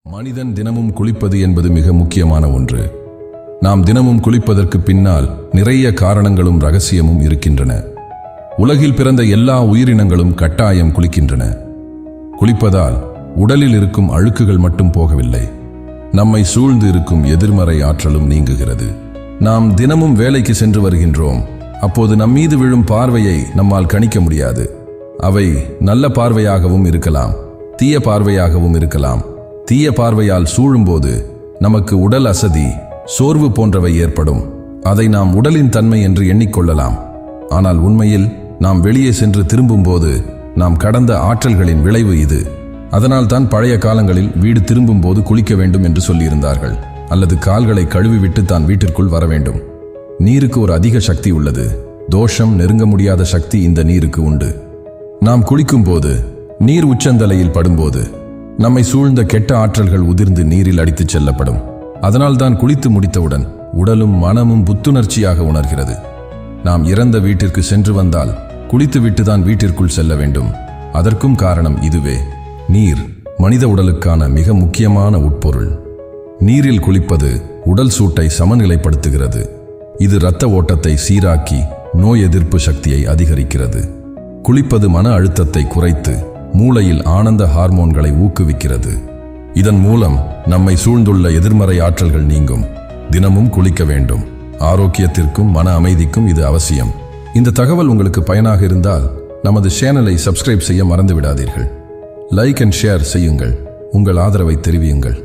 மனிதன் தினமும் குளிப்பது என்பது மிக முக்கியமான ஒன்று. நாம் தினமும் குளிப்பதற்கு பின்னால் நிறைய காரணங்களும் ரகசியமும் இருக்கின்றன. உலகில் பிறந்த எல்லா உயிரினங்களும் கட்டாயம் குளிக்கின்றன. குளிப்பதால் உடலில் இருக்கும் அழுக்குகள் மட்டும் போகவில்லை, நம்மை சூழ்ந்து இருக்கும் எதிர்மறை ஆற்றலும் நீங்குகிறது. நாம் தினமும் வேலைக்கு சென்று வருகின்றோம். அப்போது நம்மீது விழும் பார்வையை நம்மால் கணிக்க முடியாது. அவை நல்ல பார்வையாகவும் இருக்கலாம், தீய பார்வையாகவும் இருக்கலாம். தீய பார்வையால் சூழும்போது நமக்கு உடல் அசதி, சோர்வு போன்றவை ஏற்படும். அதை நாம் உடலின் தன்மை என்று எண்ணிக்கொள்ளலாம். ஆனால் உண்மையில் நாம் வெளியே சென்று திரும்பும்போது நாம் கடந்த ஆற்றல்களின் விளைவு இது. அதனால் தான் பழைய காலங்களில் வீடு திரும்பும் போது குளிக்க வேண்டும் என்று சொல்லியிருந்தார்கள், அல்லது கால்களை கழுவிவிட்டு தான் வீட்டிற்குள் வர வேண்டும். நீருக்கு ஒரு அதிக சக்தி உள்ளது. தோஷம் நெருங்க முடியாத சக்தி இந்த நீருக்கு உண்டு. நாம் குளிக்கும் போது, நீர் உச்சந்தலையில் படும்போது நம்மை சூழ்ந்த கெட்ட ஆற்றல்கள் உதிர்ந்து நீரில் அடித்துச் செல்லப்படும். அதனால் தான் குளித்து முடித்தவுடன் உடலும் மனமும் புத்துணர்ச்சியாக உணர்கிறது. நாம் இறந்த வீட்டிற்கு சென்று வந்தால் குளித்துவிட்டு தான் வீட்டிற்குள் செல்ல வேண்டும். அதற்கும் காரணம் இதுவே. நீர் மனித உடலுக்கான மிக முக்கியமான உட்பொருள். நீரில் குளிப்பது உடல் சூட்டை சமநிலைப்படுத்துகிறது. இது இரத்த ஓட்டத்தை சீராக்கி நோய் எதிர்ப்பு சக்தியை அதிகரிக்கிறது. குளிப்பது மன அழுத்தத்தை குறைத்து மூளையில் ஆனந்த ஹார்மோன்களை ஊக்குவிக்கிறது. இதன் மூலம் நம்மை சூழ்ந்துள்ள எதிர்மறை ஆற்றல்கள் நீங்கும். தினமும் குளிக்க வேண்டும். ஆரோக்கியத்திற்கும் மன அமைதிக்கும் இது அவசியம். இந்த தகவல் உங்களுக்கு பயனாக இருந்தால் நமது சேனலை சப்ஸ்கிரைப் செய்ய மறந்து விடாதீர்கள். லைக் அண்ட் ஷேர் செய்யுங்கள். உங்கள் ஆதரவை தெரிவியுங்கள்.